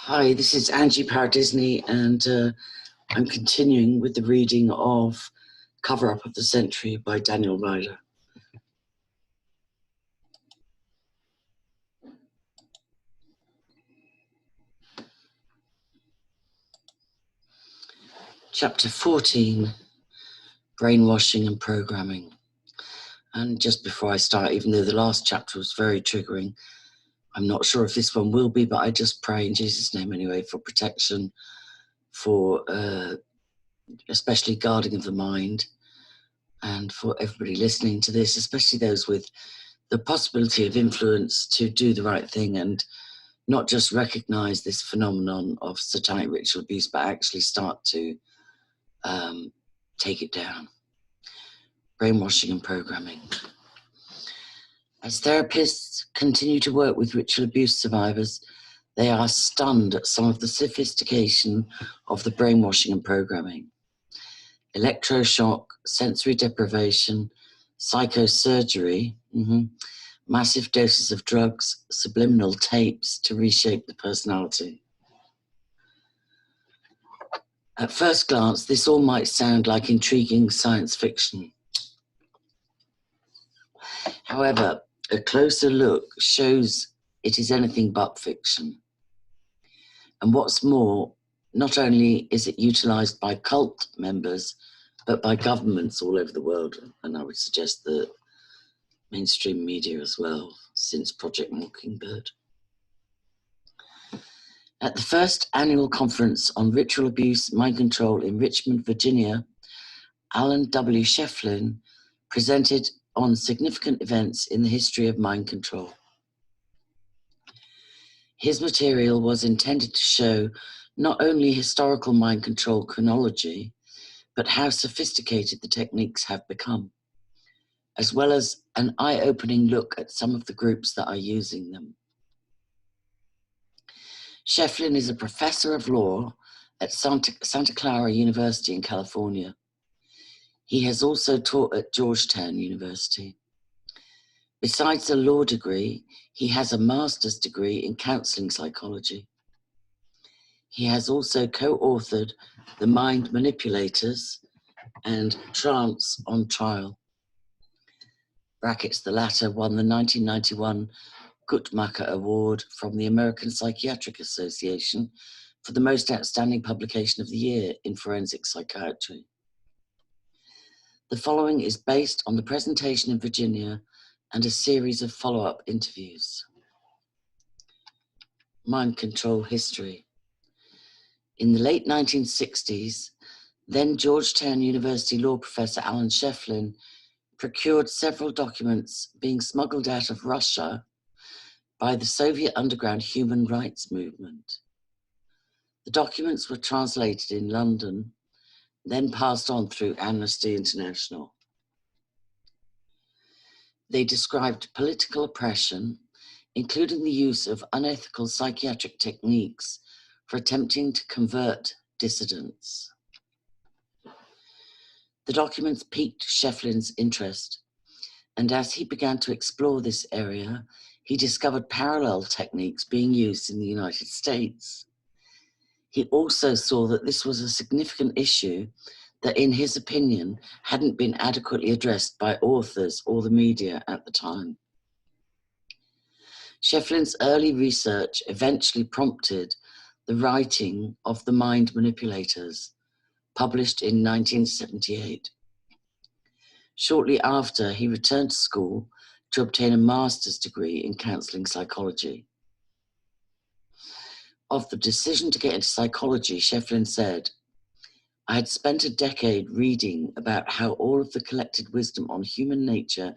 Hi, this is Angie Disney, and I'm continuing with the reading of Cover Up of the Century by Daniel Ryder. Chapter 14, Brainwashing and Programming. And just before I start, even though the last chapter was very triggering, I'm not sure if this one will be, but I just pray in Jesus' name anyway for protection, for especially guarding of the mind, and for everybody listening to this, especially those with the possibility of influence to do the right thing and not just recognize this phenomenon of satanic ritual abuse, but actually start to take it down. Brainwashing and programming. As therapists continue to work with ritual abuse survivors, they are stunned at some of the sophistication of the brainwashing and programming. Electroshock, sensory deprivation, psychosurgery, massive doses of drugs, subliminal tapes to reshape the personality. At first glance, this all might sound like intriguing science fiction. However, a closer look shows it is anything but fiction. And what's more, not only is it utilized by cult members, but by governments all over the world, and I would suggest the mainstream media as well, since Project Mockingbird. At the first annual conference on ritual abuse, mind control in Richmond, Virginia, Alan W. Shefflin presented on significant events in the history of mind control. His material was intended to show not only historical mind control chronology, but how sophisticated the techniques have become, as well as an eye-opening look at some of the groups that are using them. Shefflin is a professor of law at Santa Clara University in California. He has also taught at Georgetown University. Besides a law degree, he has a master's degree in counseling psychology. He has also co-authored The Mind Manipulators and Trance on Trial. Brackets, the latter won the 1991 Guttmacher Award from the American Psychiatric Association for the most outstanding publication of the year in forensic psychiatry. The following is based on the presentation in Virginia and a series of follow-up interviews. Mind control history. In the late 1960s, then Georgetown University law professor Alan Shefflin procured several documents being smuggled out of Russia by the Soviet underground human rights movement. The documents were translated in London, then passed on through Amnesty International. They described political oppression, including the use of unethical psychiatric techniques for attempting to convert dissidents. The documents piqued Shefflin's interest, and as he began to explore this area, he discovered parallel techniques being used in the United States. He also saw that this was a significant issue that, in his opinion, hadn't been adequately addressed by authors or the media at the time. Shefflin's early research eventually prompted the writing of The Mind Manipulators, published in 1978. Shortly after, he returned to school to obtain a master's degree in counseling psychology. Of the decision to get into psychology, Shefflin said, "I had spent a decade reading about how all of the collected wisdom on human nature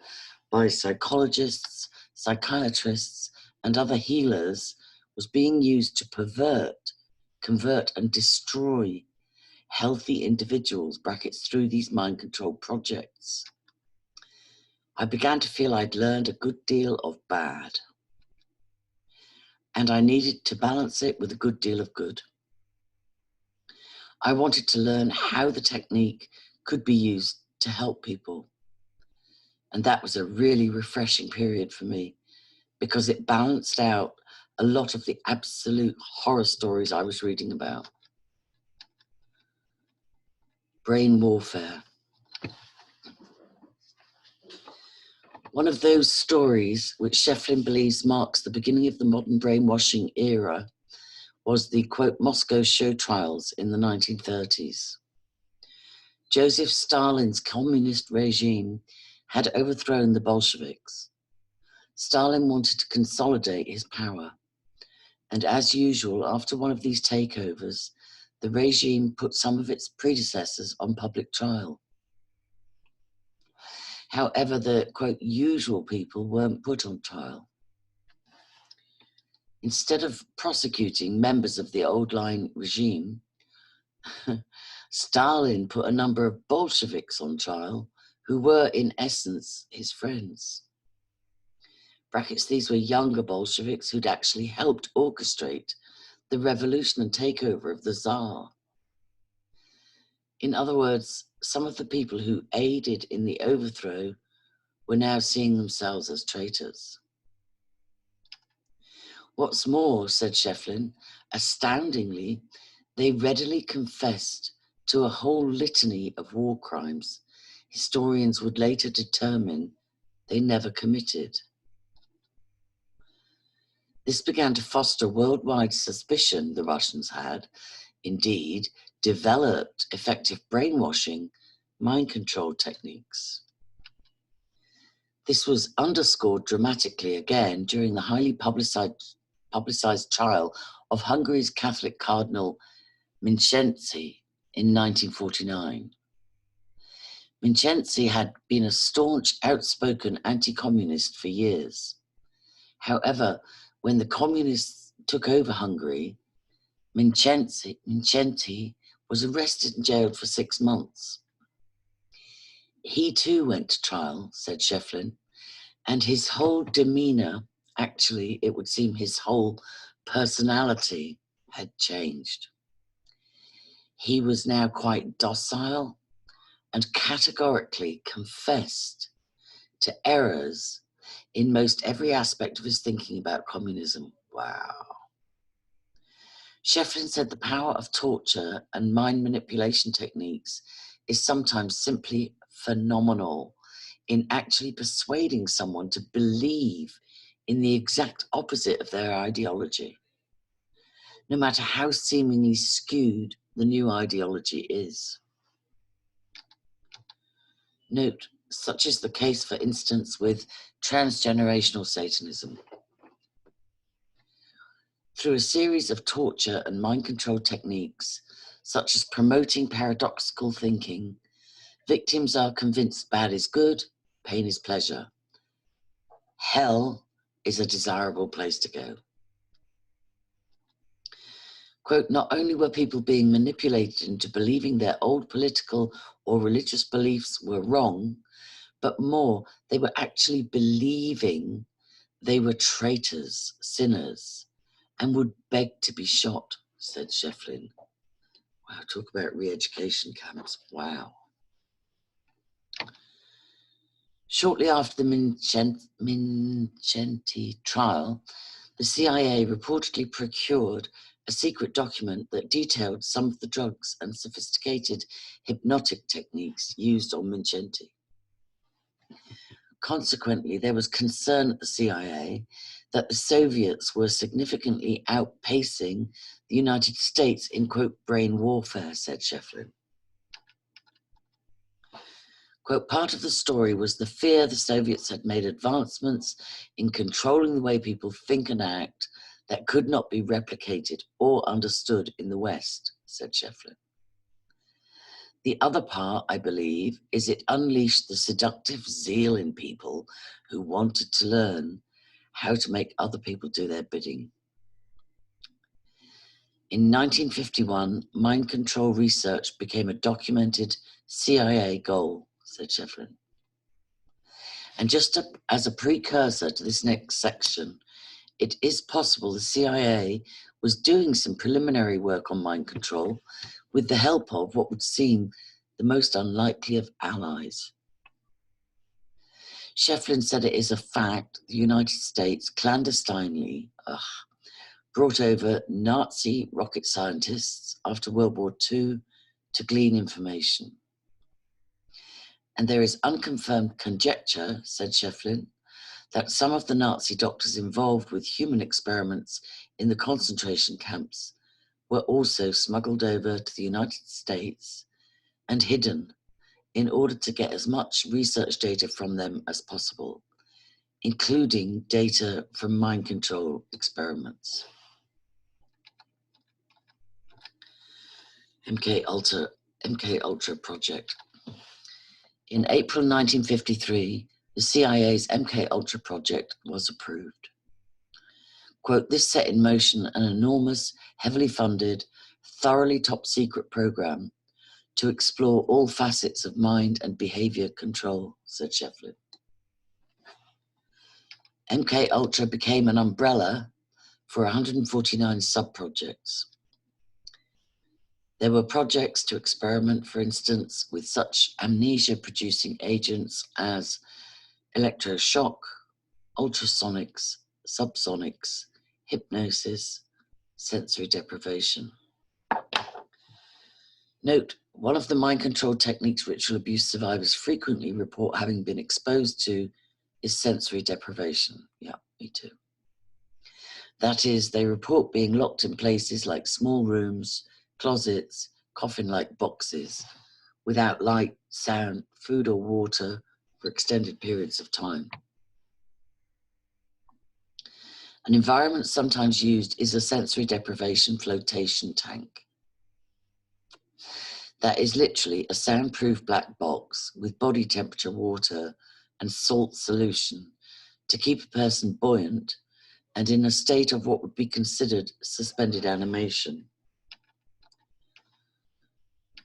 by psychologists, psychiatrists, and other healers was being used to pervert, convert, and destroy healthy individuals, brackets, through these mind control projects. I began to feel I'd learned a good deal of bad, and I needed to balance it with a good deal of good. I wanted to learn how the technique could be used to help people. And that was a really refreshing period for me, because it balanced out a lot of the absolute horror stories I was reading about. Brain warfare. One of those stories which Shefflin believes marks the beginning of the modern brainwashing era was the, quote, Moscow show trials in the 1930s. Joseph Stalin's communist regime had overthrown the Bolsheviks. Stalin wanted to consolidate his power, and as usual, after one of these takeovers, the regime put some of its predecessors on public trial. However, the, quote, usual people weren't put on trial. Instead of prosecuting members of the old line regime, Stalin put a number of Bolsheviks on trial who were, in essence, his friends. Brackets, these were younger Bolsheviks who'd actually helped orchestrate the revolution and takeover of the Tsar. In other words, some of the people who aided in the overthrow were now seeing themselves as traitors. What's more, said Shefflin, astoundingly, they readily confessed to a whole litany of war crimes historians would later determine they never committed. This began to foster worldwide suspicion the Russians had, indeed, developed effective brainwashing, mind control techniques. This was underscored dramatically again during the highly publicized trial of Hungary's Catholic Cardinal Mincenci in 1949. Mincenci had been a staunch, outspoken anti-communist for years. However, when the communists took over Hungary, Mincenci was arrested and jailed for 6 months. He too went to trial, said Shefflin, and his whole demeanor, actually, it would seem his whole personality had changed. He was now quite docile and categorically confessed to errors in most every aspect of his thinking about communism. Wow. Shefflin said the power of torture and mind manipulation techniques is sometimes simply phenomenal in actually persuading someone to believe in the exact opposite of their ideology, no matter how seemingly skewed the new ideology is. Note, such is the case, for instance, with transgenerational Satanism. Through a series of torture and mind control techniques, such as promoting paradoxical thinking, victims are convinced bad is good, pain is pleasure. Hell is a desirable place to go. Quote, not only were people being manipulated into believing their old political or religious beliefs were wrong, but more, they were actually believing they were traitors, sinners, and would beg to be shot, said Shefflin. Wow, talk about re-education camps. Wow. Shortly after the Mincenci trial, the CIA reportedly procured a secret document that detailed some of the drugs and sophisticated hypnotic techniques used on Mincenci. Consequently, there was concern at the CIA that the Soviets were significantly outpacing the United States in, quote, brain warfare, said Shefflin. Quote, part of the story was the fear the Soviets had made advancements in controlling the way people think and act that could not be replicated or understood in the West, said Shefflin. The other part, I believe, is it unleashed the seductive zeal in people who wanted to learn how to make other people do their bidding. In 1951, mind control research became a documented CIA goal, said Shefflin. And just as a precursor to this next section, it is possible the CIA was doing some preliminary work on mind control with the help of what would seem the most unlikely of allies. Shefflin said it is a fact the United States clandestinely brought over Nazi rocket scientists after World War II to glean information. And there is unconfirmed conjecture, said Shefflin, that some of the Nazi doctors involved with human experiments in the concentration camps were also smuggled over to the United States and hidden in order to get as much research data from them as possible, including data from mind control experiments. MK Ultra project. In April 1953, the CIA's MK Ultra project was approved. Quote, this set in motion an enormous, heavily funded, thoroughly top secret program to explore all facets of mind and behavior control, said Shefflin. MK Ultra became an umbrella for 149 sub-projects. There were projects to experiment, for instance, with such amnesia-producing agents as electroshock, ultrasonics, subsonics, hypnosis, sensory deprivation. Note, one of the mind control techniques ritual abuse survivors frequently report having been exposed to is sensory deprivation. Yeah, me too. That is, they report being locked in places like small rooms, closets, coffin-like boxes, without light, sound, food or water for extended periods of time. An environment sometimes used is a sensory deprivation flotation tank. That is literally a soundproof black box with body temperature water and salt solution to keep a person buoyant and in a state of what would be considered suspended animation.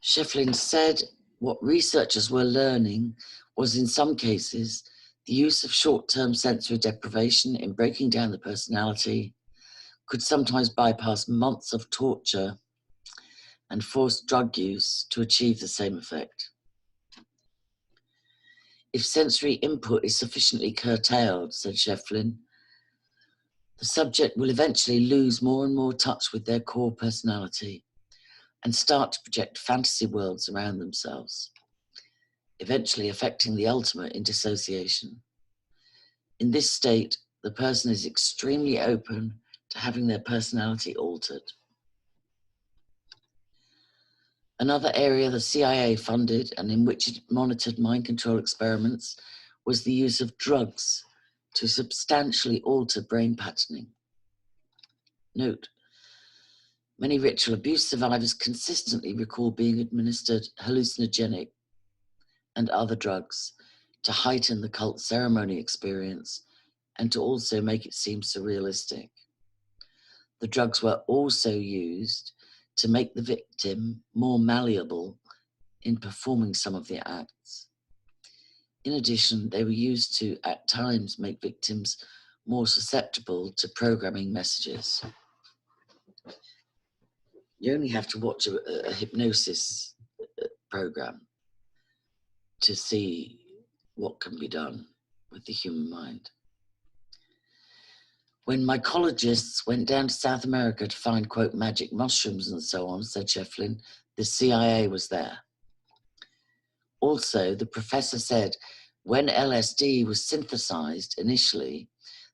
Shefflin said what researchers were learning was in some cases the use of short-term sensory deprivation in breaking down the personality could sometimes bypass months of torture and forced drug use to achieve the same effect. If sensory input is sufficiently curtailed, said Shefflin, the subject will eventually lose more and more touch with their core personality and start to project fantasy worlds around themselves, eventually affecting the ultimate in dissociation. In this state, the person is extremely open to having their personality altered. Another area the CIA funded and in which it monitored mind control experiments was the use of drugs to substantially alter brain patterning. Note, many ritual abuse survivors consistently recall being administered hallucinogenic and other drugs to heighten the cult ceremony experience and to also make it seem surrealistic. The drugs were also used to make the victim more malleable in performing some of the acts. In addition, they were used to, at times, make victims more susceptible to programming messages. You only have to watch a hypnosis program to see what can be done with the human mind. When mycologists went down to South America to find, quote, magic mushrooms and so on, said Shefflin, the CIA was there. Also, the professor said, when LSD was synthesized initially,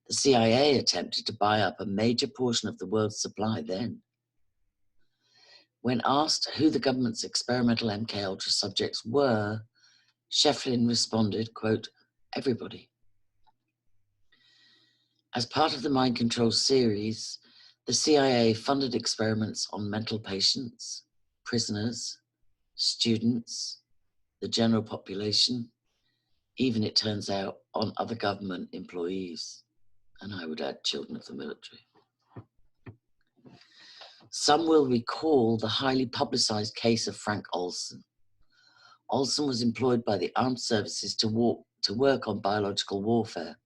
the CIA attempted to buy up a major portion of the world's supply then. When asked who the government's experimental MK Ultra subjects were, Shefflin responded, quote, everybody. As part of the mind control series, the CIA funded experiments on mental patients, prisoners, students, the general population, even, it turns out, on other government employees, and I would add children of the military. Some will recall the highly publicized case of Frank Olson. Olson was employed by the armed services to work on biological warfare.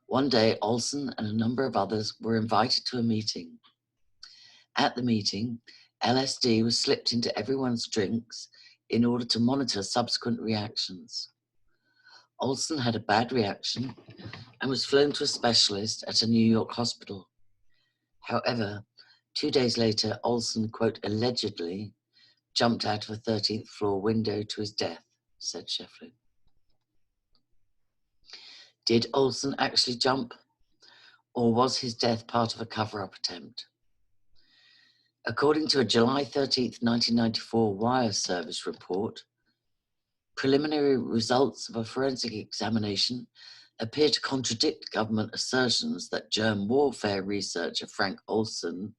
One day, Olson and a number of others were invited to a meeting. At the meeting, LSD was slipped into everyone's drinks in order to monitor subsequent reactions. Olson had a bad reaction and was flown to a specialist at a New York hospital. However, 2 days later, Olson, quote, allegedly jumped out of a 13th floor window to his death, said Shefflin. Did Olson actually jump, or was his death part of a cover-up attempt? According to a July 13th, 1994 Wire Service report, preliminary results of a forensic examination appear to contradict government assertions that germ warfare researcher Frank Olson,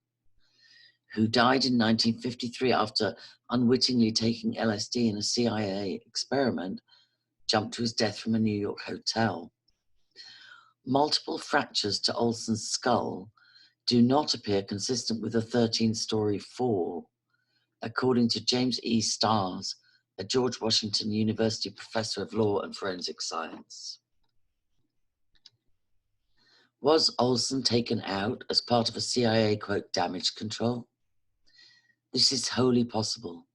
who died in 1953 after unwittingly taking LSD in a CIA experiment, jumped to his death from a New York hotel. Multiple fractures to Olson's skull do not appear consistent with a 13-story fall, according to James E. Starrs, a George Washington University professor of law and forensic science. Was Olson taken out as part of a CIA, quote, damage control? This is wholly possible,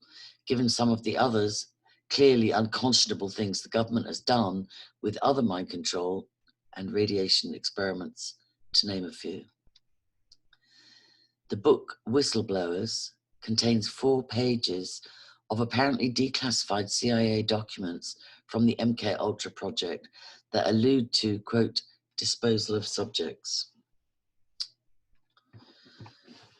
given some of the others clearly unconscionable things the government has done with other mind control and radiation experiments, to name a few. The book Whistleblowers contains 4 pages of apparently declassified CIA documents from the MKUltra project that allude to, quote, disposal of subjects.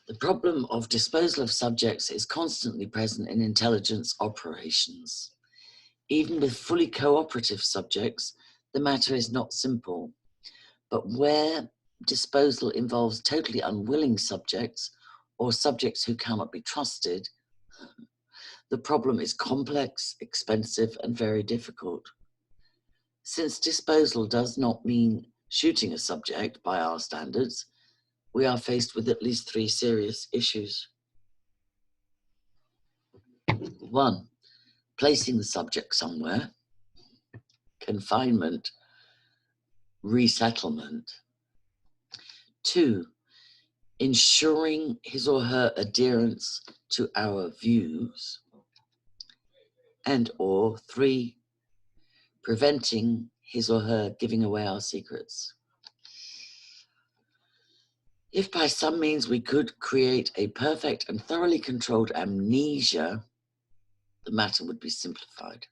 The problem of disposal of subjects is constantly present in intelligence operations. Even with fully cooperative subjects, the matter is not simple. But where disposal involves totally unwilling subjects or subjects who cannot be trusted, the problem is complex, expensive, and very difficult. Since disposal does not mean shooting a subject by our standards, we are faced with at least 3 serious issues. 1, placing the subject somewhere. Confinement, resettlement. 2, ensuring his or her adherence to our views. And or 3, preventing his or her giving away our secrets. If by some means we could create a perfect and thoroughly controlled amnesia, the matter would be simplified.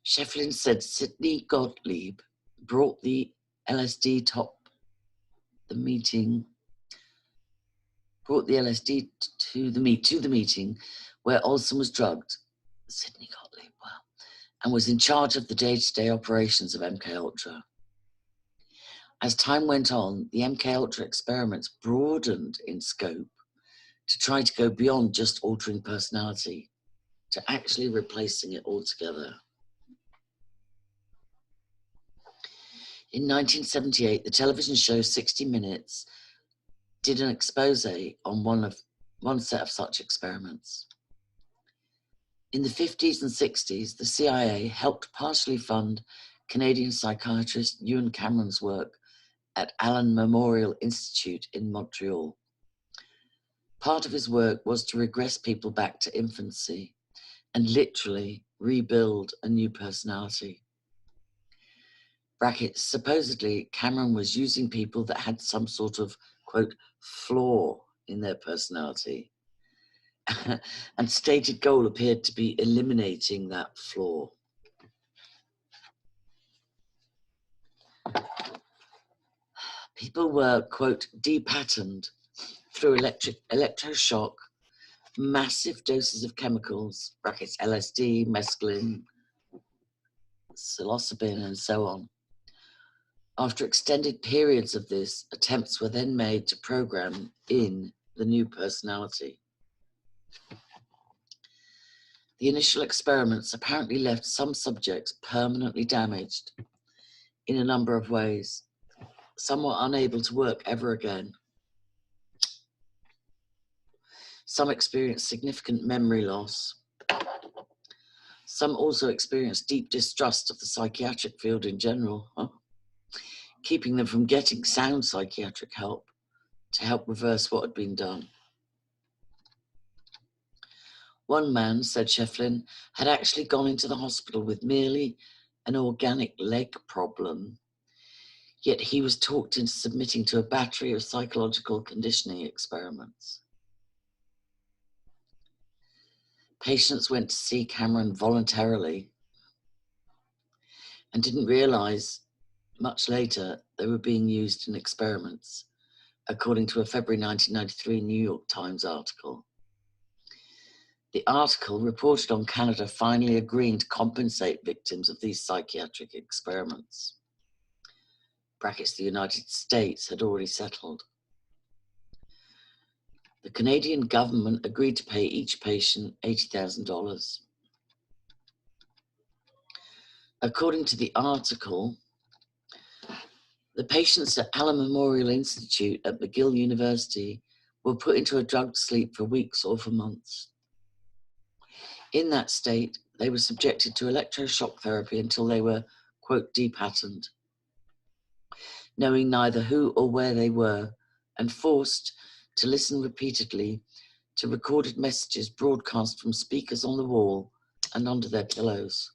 Shefflin said Sidney Gottlieb brought the LSD to the meeting where Olson was drugged, Sidney Gottlieb, and was in charge of the day-to-day operations of MKUltra. As time went on, the MKUltra experiments broadened in scope to try to go beyond just altering personality to actually replacing it altogether. In 1978, the television show 60 Minutes did an expose on one set of such experiments. In the 50s and 60s, the CIA helped partially fund Canadian psychiatrist Ewan Cameron's work at Allen Memorial Institute in Montreal. Part of his work was to regress people back to infancy and literally rebuild a new personality. Brackets, supposedly Cameron was using people that had some sort of, quote, flaw in their personality. And stated goal appeared to be eliminating that flaw. People were, quote, depatterned through electroshock, massive doses of chemicals, brackets LSD, mescaline, psilocybin, and so on. After extended periods of this, attempts were then made to program in the new personality. The initial experiments apparently left some subjects permanently damaged in a number of ways. Some were unable to work ever again. Some experienced significant memory loss. Some also experienced deep distrust of the psychiatric field in general, keeping them from getting sound psychiatric help to help reverse what had been done. One man, said Shefflin, had actually gone into the hospital with merely an organic leg problem. Yet he was talked into submitting to a battery of psychological conditioning experiments. Patients went to see Cameron voluntarily and didn't realize much later they were being used in experiments, according to a February 1993 New York Times article. The article reported on Canada finally agreeing to compensate victims of these psychiatric experiments. Brackets, the United States had already settled. The Canadian government agreed to pay each patient $80,000. According to the article, the patients at Allen Memorial Institute at McGill University were put into a drugged sleep for weeks or for months. In that state, they were subjected to electroshock therapy until they were, quote, depatterned, knowing neither who or where they were, and forced to listen repeatedly to recorded messages broadcast from speakers on the wall and under their pillows.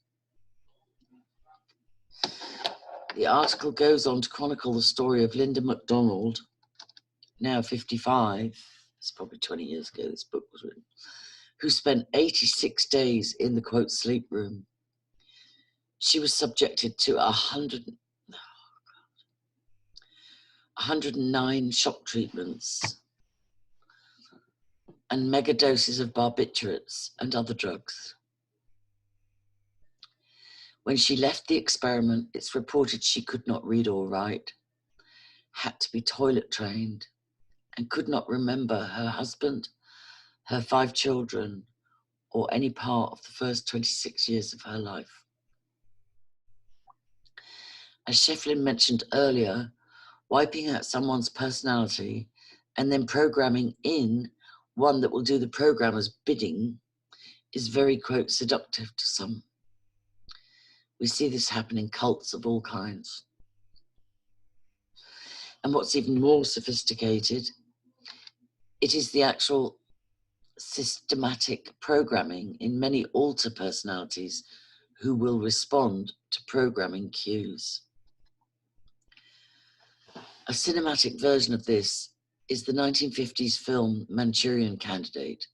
The article goes on to chronicle the story of Linda MacDonald, now 55, it's probably 20 years ago this book was written, who spent 86 days in the, quote, sleep room. She was subjected to 109 shock treatments and mega doses of barbiturates and other drugs. When she left the experiment, it's reported she could not read or write, had to be toilet trained, and could not remember her husband, her 5 children, or any part of the first 26 years of her life. As Shefflin mentioned earlier, wiping out someone's personality and then programming in one that will do the programmer's bidding is very, quote, seductive to some. We see this happen in cults of all kinds. And what's even more sophisticated, it is the actual systematic programming in many alter personalities who will respond to programming cues. A cinematic version of this is the 1950s film Manchurian Candidate.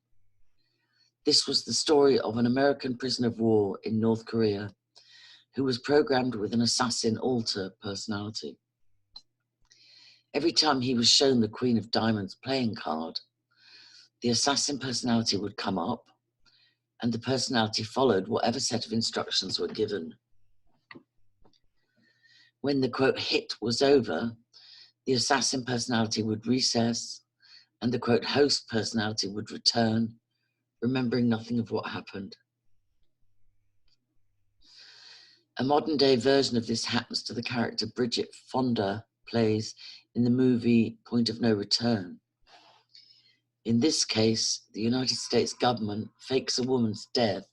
This was the story of an American prisoner of war in North Korea who was programmed with an assassin alter personality. Every time he was shown the Queen of Diamonds playing card, the assassin personality would come up and the personality followed whatever set of instructions were given. When the, quote, hit was over, the assassin personality would recess and the, quote, host personality would return, remembering nothing of what happened. A modern day version of this happens to the character Bridget Fonda plays in the movie Point of No Return. In this case, the United States government fakes a woman's death,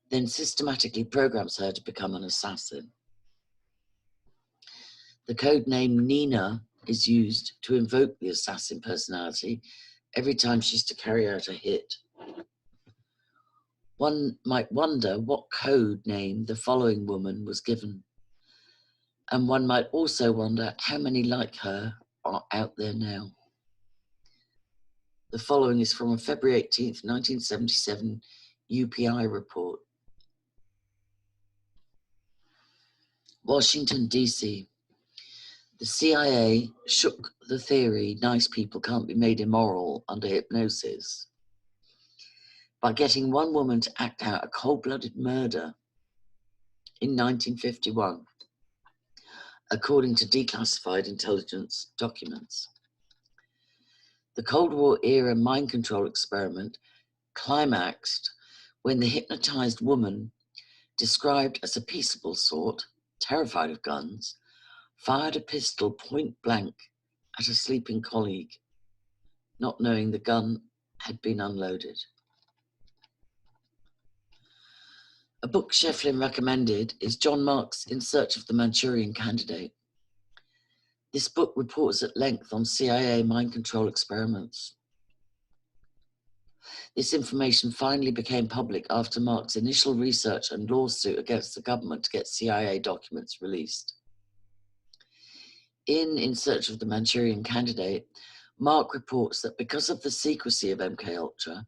then systematically programs her to become an assassin. The code name Nina is used to invoke the assassin personality every time she's to carry out a hit. One might wonder what code name the following woman was given. And one might also wonder how many like her are out there now. The following is from a February 18th, 1977 UPI report. Washington, D.C. The CIA shook the theory nice people can't be made immoral under hypnosis by getting one woman to act out a cold-blooded murder in 1951, according to declassified intelligence documents. The Cold War era mind control experiment climaxed when the hypnotized woman, described as a peaceable sort, terrified of guns, fired a pistol point blank at a sleeping colleague, not knowing the gun had been unloaded. A book Shefflin recommended is John Mark's In Search of the Manchurian Candidate. This book reports at length on CIA mind control experiments. This information finally became public after Mark's initial research and lawsuit against the government to get CIA documents released. In Search of the Manchurian Candidate, Mark reports that because of the secrecy of MKUltra,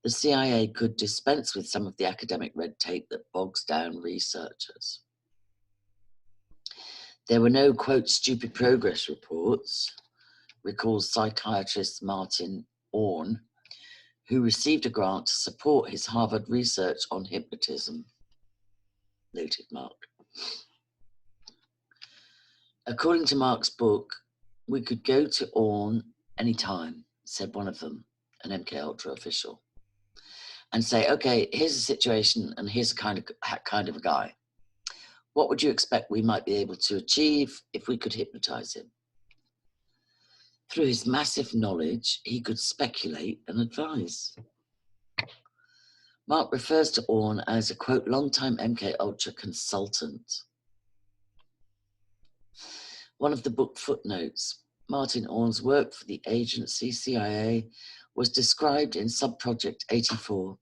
the CIA could dispense with some of the academic red tape that bogs down researchers. There were no, quote, stupid progress reports, recalls psychiatrist Martin Orne, who received a grant to support his Harvard research on hypnotism, noted Mark. According to Mark's book, we could go to Orne anytime, said one of them, an MKUltra official, and say, okay, here's the situation and here's a kind of a guy. What would you expect we might be able to achieve if we could hypnotize him? Through his massive knowledge, he could speculate and advise. Mark refers to Orne as a, quote, long-time MKUltra consultant. One of the book footnotes, Martin Orne's work for the agency CIA was described in Subproject 84.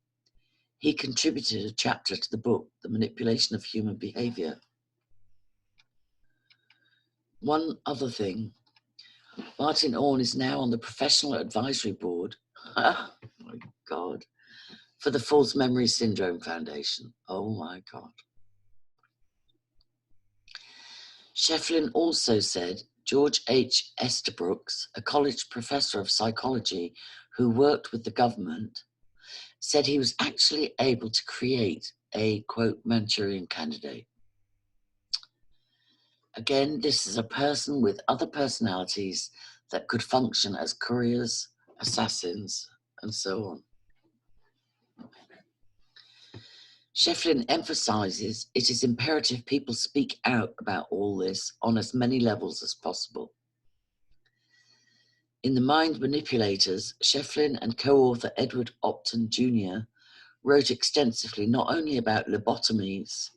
He contributed a chapter to the book, The Manipulation of Human Behavior. One other thing, Martin Orne is now on the Professional Advisory Board, oh my God, for the False Memory Syndrome Foundation. Oh my God. Shefflin also said George H. Estabrooks, a college professor of psychology who worked with the government, said he was actually able to create a, quote, Manchurian Candidate. Again, this is a person with other personalities that could function as couriers, assassins, and so on. Shefflin emphasizes it is imperative people speak out about all this on as many levels as possible. In The Mind Manipulators, Shefflin and co-author Edward Upton Jr. wrote extensively not only about lobotomies,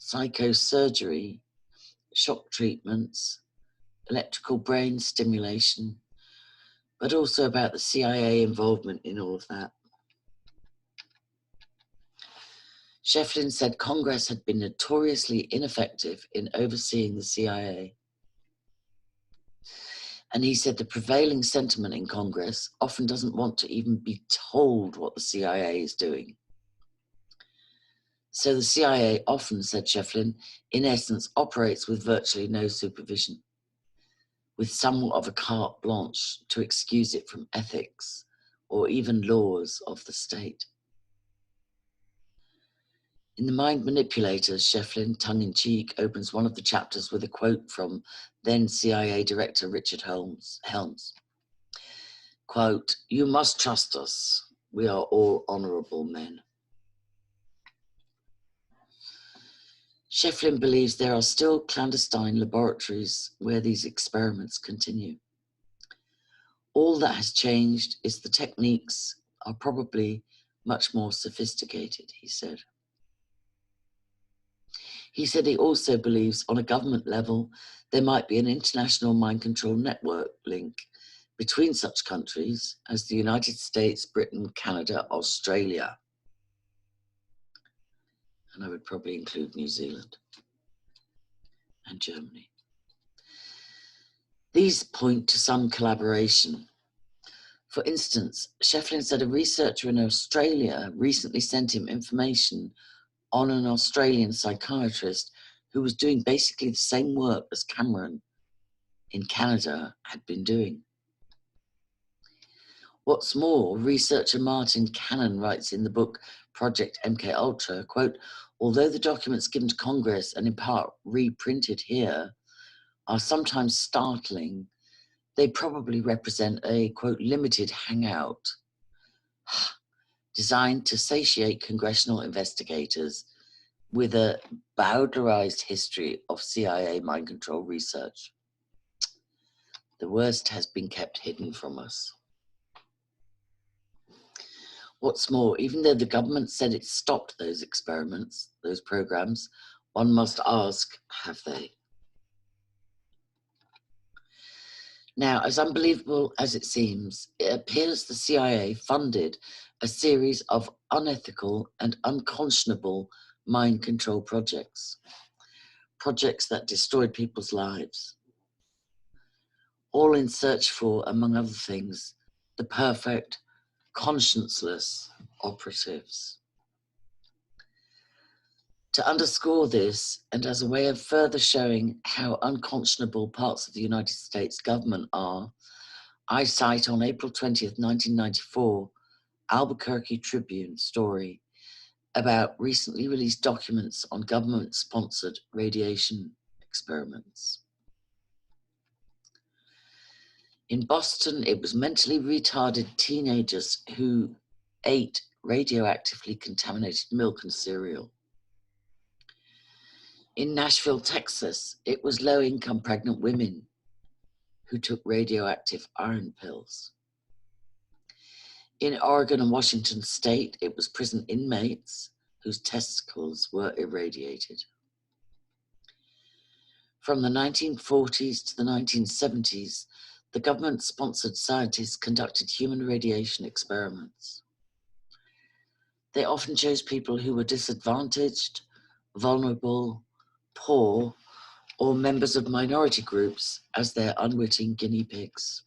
psychosurgery, shock treatments, electrical brain stimulation, but also about the CIA involvement in all of that. Shefflin said Congress had been notoriously ineffective in overseeing the CIA. And he said the prevailing sentiment in Congress often doesn't want to even be told what the CIA is doing. So the CIA often, said Shefflin, in essence operates with virtually no supervision, with somewhat of a carte blanche to excuse it from ethics or even laws of the state. In The Mind Manipulators, Shefflin, tongue-in-cheek, opens one of the chapters with a quote from then CIA Director Richard Helms. Quote, "You must trust us. We are all honorable men." Shefflin believes there are still clandestine laboratories where these experiments continue. All that has changed is the techniques are probably much more sophisticated, he said. He said he also believes on a government level, there might be an international mind control network link between such countries as the United States, Britain, Canada, Australia. And I would probably include New Zealand and Germany. These point to some collaboration. For instance, Shefflin said a researcher in Australia recently sent him information on an Australian psychiatrist who was doing basically the same work as Cameron in Canada had been doing. What's more, researcher Martin Cannon writes in the book Project MKUltra, quote, "Although the documents given to Congress and in part reprinted here are sometimes startling, they probably represent a, quote, limited hangout designed to satiate congressional investigators with a bowdlerized history of CIA mind control research. The worst has been kept hidden from us." What's more, even though the government said it stopped those experiments, those programs, one must ask, have they? Now, as unbelievable as it seems, it appears the CIA funded a series of unethical and unconscionable mind control projects that destroyed people's lives. all in search for, among other things, the perfect, conscienceless operatives. To underscore this, and as a way of further showing how unconscionable parts of the United States government are, I cite on April 20th, 1994, Albuquerque Tribune story about recently released documents on government-sponsored radiation experiments. In Boston, it was mentally retarded teenagers who ate radioactively contaminated milk and cereal. In Nashville, Texas, it was low-income pregnant women who took radioactive iron pills. In Oregon and Washington state, it was prison inmates whose testicles were irradiated. From the 1940s to the 1970s, the government-sponsored scientists conducted human radiation experiments. They often chose people who were disadvantaged, vulnerable, poor, or members of minority groups as their unwitting guinea pigs.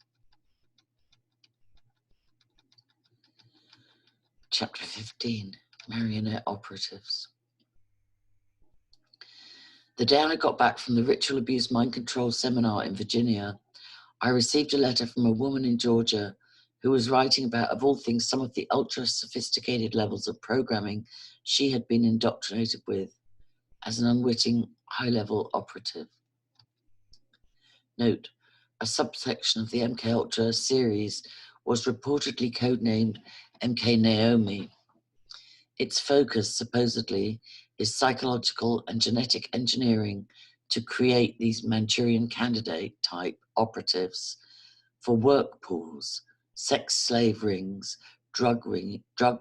Chapter 15, Marionette Operatives. The day I got back from the Ritual Abuse Mind Control seminar in Virginia, I received a letter from a woman in Georgia who was writing about, of all things, some of the ultra-sophisticated levels of programming she had been indoctrinated with as an unwitting high-level operative. Note, a subsection of the MK Ultra series was reportedly codenamed MK Naomi. Its focus, supposedly, is psychological and genetic engineering to create these Manchurian candidate-type operatives for work pools, sex slave rings, drug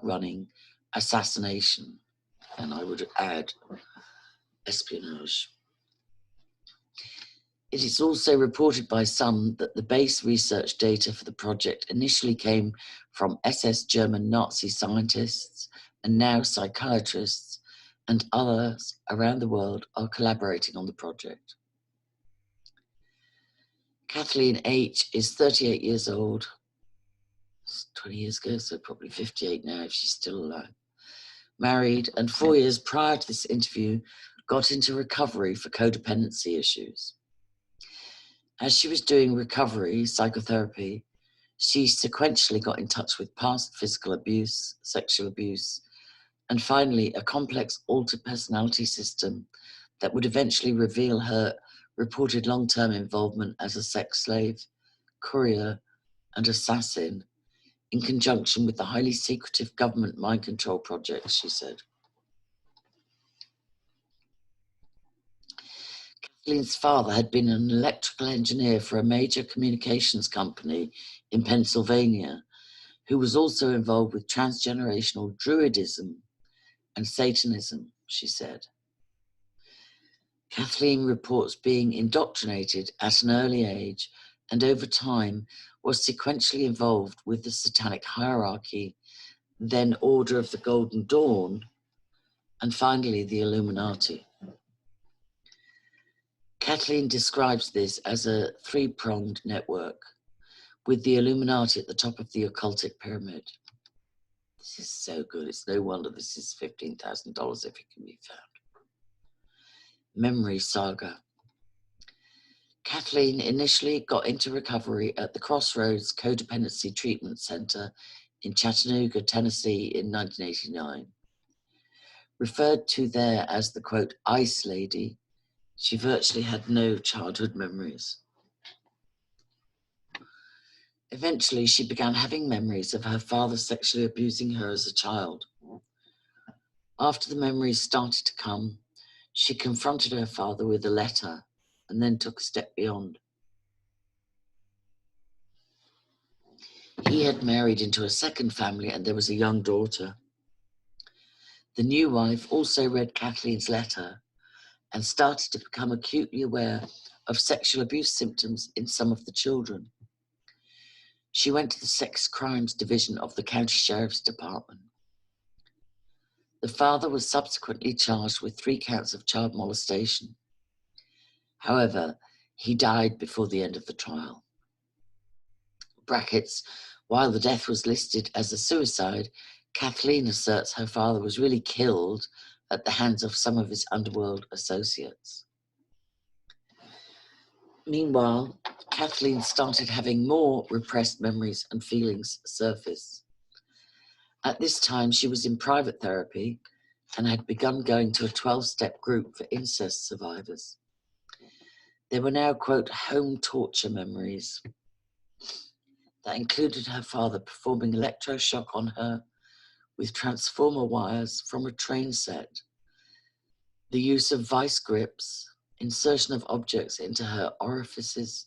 running, assassination, and I would add espionage. It is also reported by some that the base research data for the project initially came from SS German Nazi scientists and now psychiatrists, and others around the world are collaborating on the project. Kathleen H. is 38 years old, 20 years ago, so probably 58 now if she's still alive. Married, and 4 years prior to this interview, got into recovery for codependency issues. As she was doing recovery, psychotherapy, she sequentially got in touch with past physical abuse, sexual abuse, and finally a complex altered personality system that would eventually reveal her reported long-term involvement as a sex slave, courier, and assassin in conjunction with the highly secretive government mind control project, she said. Kathleen's father had been an electrical engineer for a major communications company in Pennsylvania, who was also involved with transgenerational druidism and Satanism, she said. Kathleen reports being indoctrinated at an early age and over time was sequentially involved with the Satanic hierarchy, then Order of the Golden Dawn, and finally the Illuminati. Kathleen describes this as a three-pronged network, with the Illuminati at the top of the occultic pyramid. This is so good. It's no wonder this is $15,000 if it can be found. Memory saga. Kathleen initially got into recovery at the Crossroads Codependency Treatment Center in Chattanooga, Tennessee in 1989. Referred to there as the, quote, Ice Lady, she virtually had no childhood memories. Eventually, she began having memories of her father sexually abusing her as a child. After the memories started to come, she confronted her father with a letter and then took a step beyond. He had married into a second family and there was a young daughter. The new wife also read Kathleen's letter and started to become acutely aware of sexual abuse symptoms in some of the children. She went to the Sex Crimes Division of the County Sheriff's Department. The father was subsequently charged with 3 counts of child molestation. However, he died before the end of the trial. brackets, while the death was listed as a suicide, Kathleen asserts her father was really killed at the hands of some of his underworld associates. Meanwhile, Kathleen started having more repressed memories and feelings surface. At this time, she was in private therapy and had begun going to a 12-step group for incest survivors. There were now, quote, home torture memories that included her father performing electroshock on her with transformer wires from a train set, the use of vice grips, insertion of objects into her orifices.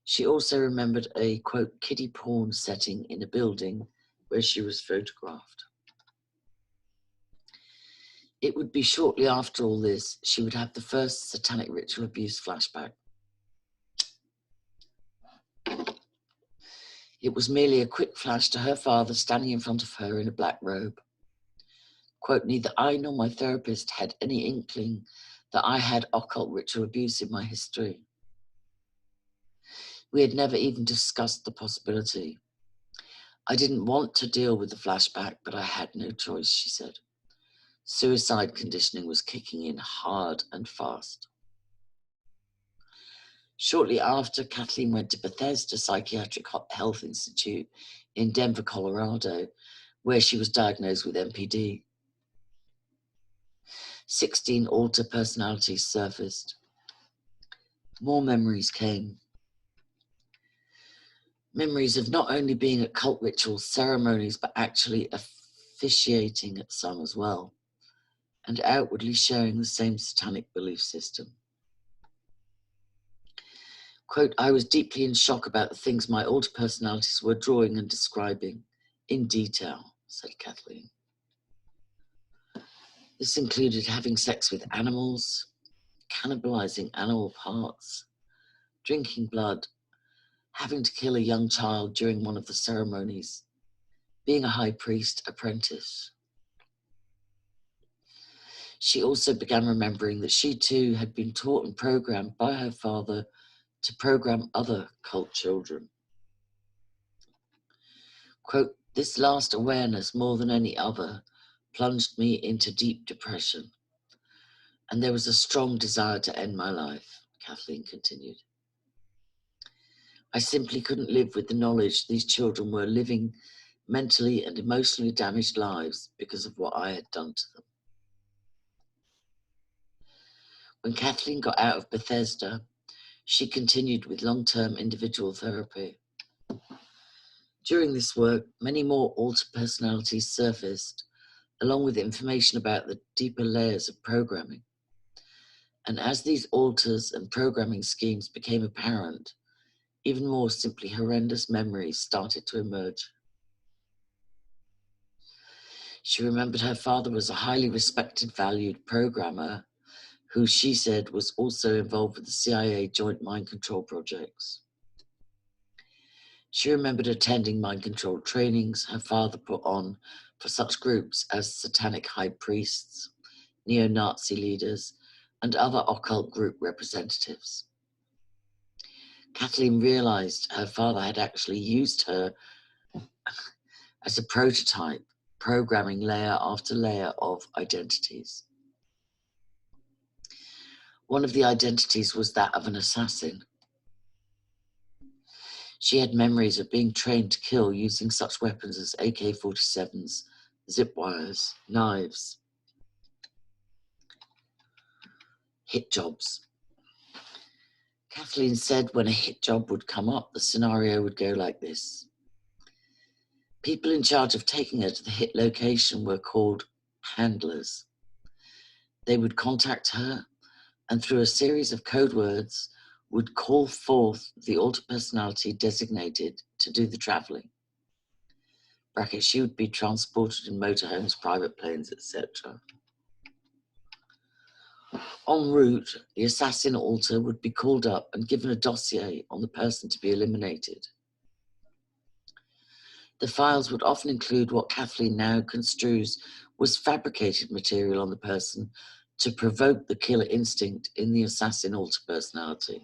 She also remembered a, quote, kiddie porn setting in a building where she was photographed. It would be shortly after all this, she would have the first satanic ritual abuse flashback. It was merely a quick flash to her father standing in front of her in a black robe. Quote, neither I nor my therapist had any inkling that I had occult ritual abuse in my history. We had never even discussed the possibility. I didn't want to deal with the flashback, but I had no choice, she said. Suicide conditioning was kicking in hard and fast. Shortly after, Kathleen went to Bethesda Psychiatric Health Institute in Denver, Colorado, where she was diagnosed with MPD. 16 alter personalities surfaced. More memories came. Memories of not only being at cult rituals, ceremonies, but actually officiating at some as well, and outwardly sharing the same satanic belief system. Quote, I was deeply in shock about the things my alter personalities were drawing and describing in detail, said Kathleen. This included having sex with animals, cannibalizing animal parts, drinking blood, having to kill a young child during one of the ceremonies, being a high priest apprentice. She also began remembering that she too had been taught and programmed by her father to program other cult children. Quote, this last awareness, more than any other, plunged me into deep depression, and there was a strong desire to end my life, Kathleen continued. I simply couldn't live with the knowledge these children were living mentally and emotionally damaged lives because of what I had done to them. When Kathleen got out of Bethesda, she continued with long-term individual therapy. During this work, many more alter personalities surfaced, along with information about the deeper layers of programming. And as these alters and programming schemes became apparent, even more simply horrendous memories started to emerge. She remembered her father was a highly respected, valued programmer who she said was also involved with the CIA joint mind control projects. She remembered attending mind control trainings her father put on for such groups as Satanic high priests, neo-Nazi leaders, and other occult group representatives. Kathleen realized her father had actually used her as a prototype, programming layer after layer of identities. One of the identities was that of an assassin. She had memories of being trained to kill using such weapons as AK-47s, zip wires, knives, hit jobs. Kathleen said when a hit job would come up, the scenario would go like this. People in charge of taking her to the hit location were called handlers. They would contact her and through a series of code words would call forth the alter personality designated to do the traveling. Bracket, she would be transported in motorhomes, private planes, etc. En route, the assassin alter would be called up and given a dossier on the person to be eliminated. The files would often include what Kathleen now construes was fabricated material on the person to provoke the killer instinct in the assassin alter personality.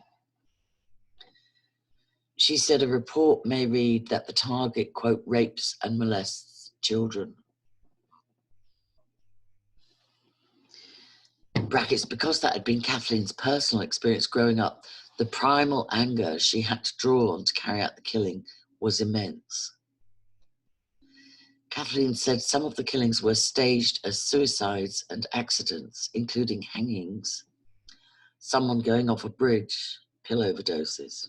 She said a report may read that the target, quote, rapes and molests children. Brackets, because that had been Kathleen's personal experience growing up, the primal anger she had to draw on to carry out the killing was immense. Kathleen said some of the killings were staged as suicides and accidents, including hangings, someone going off a bridge, pill overdoses.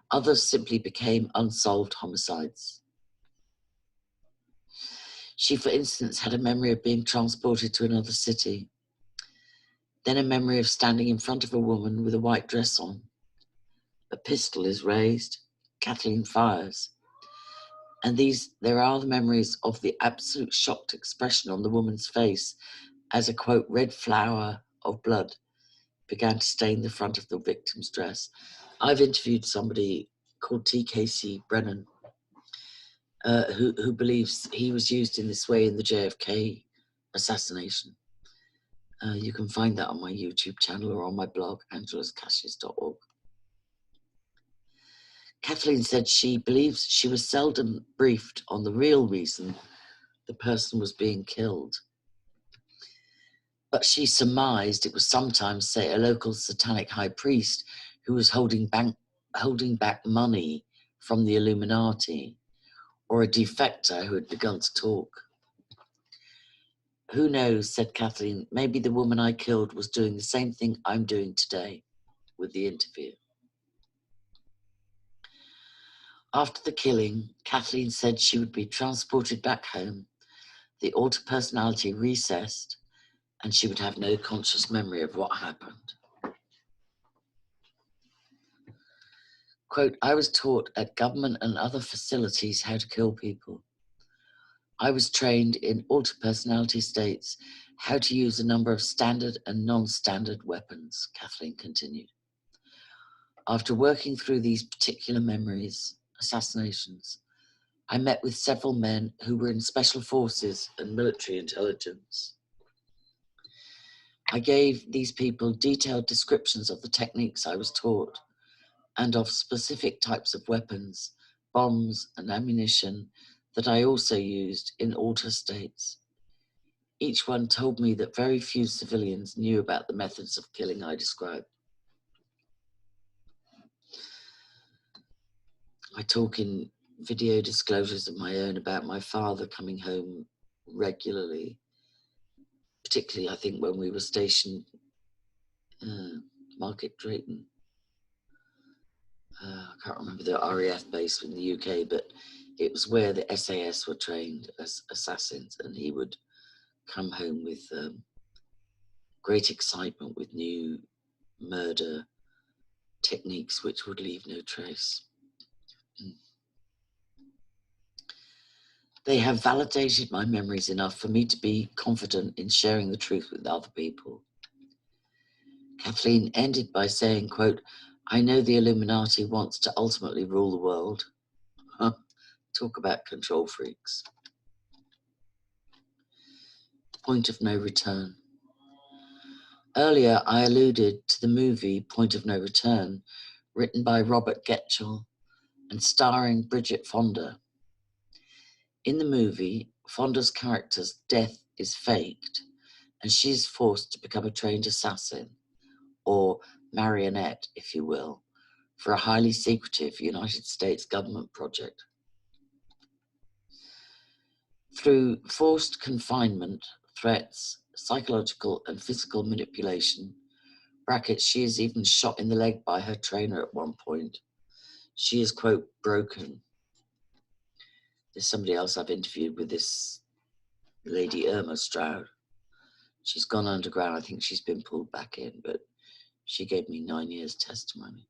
Others simply became unsolved homicides. She, for instance, had a memory of being transported to another city, then a memory of standing in front of a woman with a white dress on. A pistol is raised, Kathleen fires, and there are the memories of the absolute shocked expression on the woman's face as a, quote, red flower of blood began to stain the front of the victim's dress. I've interviewed somebody called TKC Brennan, who believes he was used in this way in the JFK assassination. You can find that on my YouTube channel or on my blog, angeluscassius.org. Kathleen said she believes she was seldom briefed on the real reason the person was being killed. But she surmised it was sometimes, say, a local Satanic high priest who was holding back money from the Illuminati, or a defector who had begun to talk. Who knows, said Kathleen, maybe the woman I killed was doing the same thing I'm doing today with the interview. After the killing, Kathleen said she would be transported back home, the alter personality recessed, and she would have no conscious memory of what happened. Quote, I was taught at government and other facilities how to kill people. I was trained in alter personality states how to use a number of standard and non-standard weapons, Kathleen continued. After working through these particular memories, assassinations, I met with several men who were in special forces and military intelligence. I gave these people detailed descriptions of the techniques I was taught and of specific types of weapons, bombs and ammunition that I also used in alter states. Each one told me that very few civilians knew about the methods of killing I described. I talk in video disclosures of my own about my father coming home regularly, particularly I think when we were stationed Market Drayton. I can't remember the RAF base in the UK, but it was where the SAS were trained as assassins, and he would come home with great excitement with new murder techniques which would leave no trace. They have validated my memories enough for me to be confident in sharing the truth with other people. Kathleen ended by saying, quote, I know the Illuminati wants to ultimately rule the world. Talk about control freaks. Point of no return. Earlier, I alluded to the movie Point of No Return, written by Robert Getchell and starring Bridget Fonda. In the movie, Fonda's character's death is faked, and she is forced to become a trained assassin, or marionette, if you will, for a highly secretive United States government project. Through forced confinement, threats, psychological and physical manipulation, brackets, she is even shot in the leg by her trainer at one point. She is, quote, broken. There's somebody else I've interviewed with this lady, Irma Stroud. She's gone underground. I think she's been pulled back in, but she gave me 9 years testimony.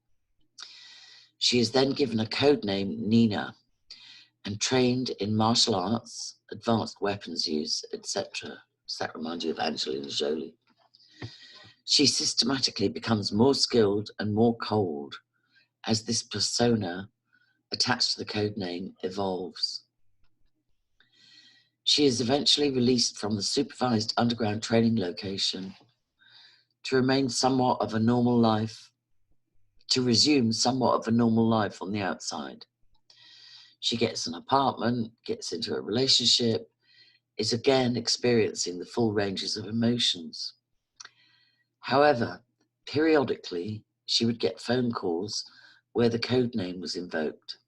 She is then given a code name, Nina, and trained in martial arts, advanced weapons use, etc. Does that remind you of Angelina Jolie? She systematically becomes more skilled and more cold as this persona attached to the code name evolves. She is eventually released from the supervised underground training location to remain somewhat of a normal life to resume somewhat of a normal life on the outside. She gets an apartment, gets into a relationship, is again experiencing the full ranges of emotions. However, periodically, she would get phone calls where the code name was invoked.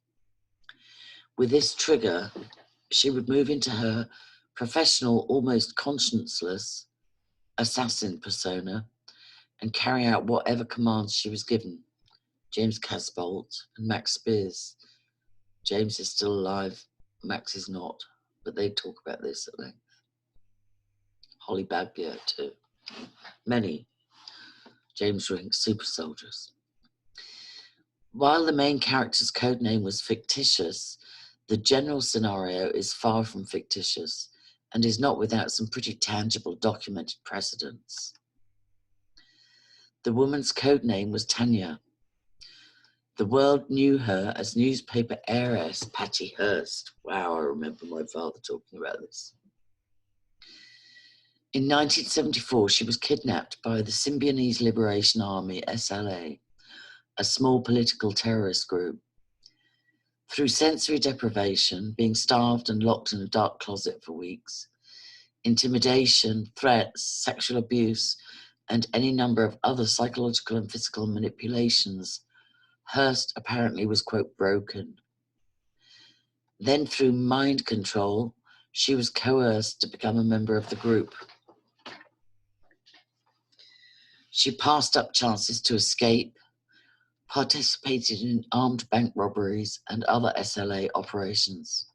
With this trigger, she would move into her professional, almost conscienceless assassin persona and carry out whatever commands she was given. James Casbolt and Max Spears. James is still alive, Max is not, but they talk about this at length. Holly Bagbier too. Many James Rink super soldiers. While the main character's code name was fictitious, the general scenario is far from fictitious and is not without some pretty tangible documented precedents. The woman's code name was Tanya. The world knew her as newspaper heiress Patty Hearst. Wow, I remember my father talking about this. In 1974, she was kidnapped by the Symbionese Liberation Army, SLA, a small political terrorist group. Through sensory deprivation, being starved and locked in a dark closet for weeks, intimidation, threats, sexual abuse, and any number of other psychological and physical manipulations, Hearst apparently was, quote, broken. Then through mind control, she was coerced to become a member of the group. She passed up chances to escape, participated in armed bank robberies and other SLA operations.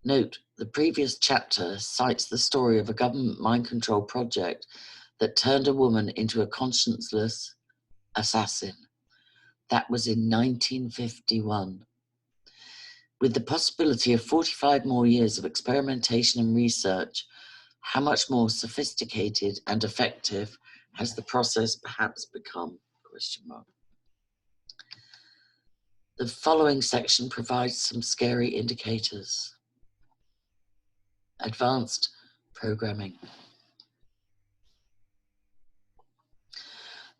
Note, the previous chapter cites the story of a government mind control project that turned a woman into a conscienceless assassin. That was in 1951. With the possibility of 45 more years of experimentation and research, how much more sophisticated and effective has the process perhaps become? ? The following section provides some scary indicators. Advanced programming.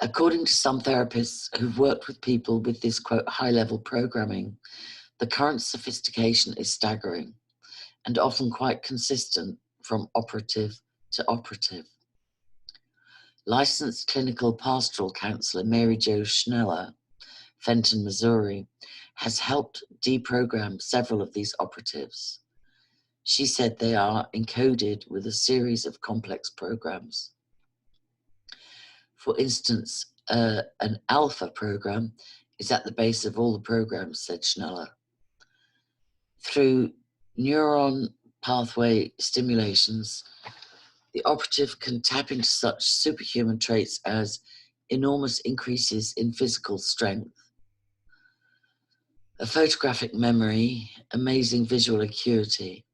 According to some therapists who've worked with people with this, quote, high-level programming, the current sophistication is staggering and often quite consistent from operative to operative. Licensed clinical pastoral counselor Mary Jo Schneller, Fenton, Missouri, has helped deprogram several of these operatives. She said they are encoded with a series of complex programs. For instance, an alpha program is at the base of all the programs, said Schneller. Through neuron pathway stimulations, the operative can tap into such superhuman traits as enormous increases in physical strength, a photographic memory, amazing visual acuity.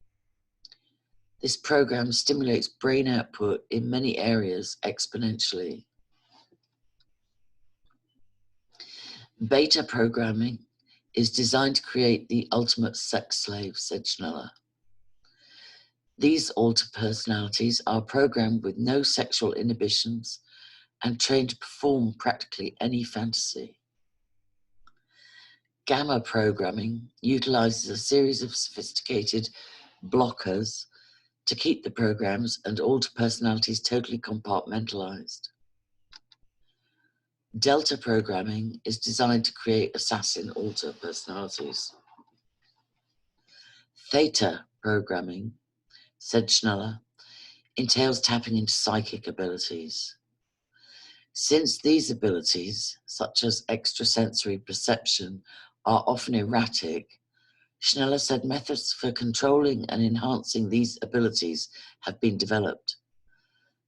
This program stimulates brain output in many areas exponentially. Beta programming is designed to create the ultimate sex slave, said Schneller. These alter personalities are programmed with no sexual inhibitions and trained to perform practically any fantasy. Gamma programming utilizes a series of sophisticated blockers to keep the programs and alter personalities totally compartmentalized. Delta programming is designed to create assassin alter personalities. Theta programming, said Schneller, entails tapping into psychic abilities. Since these abilities, such as extrasensory perception, are often erratic, Schneller said methods for controlling and enhancing these abilities have been developed.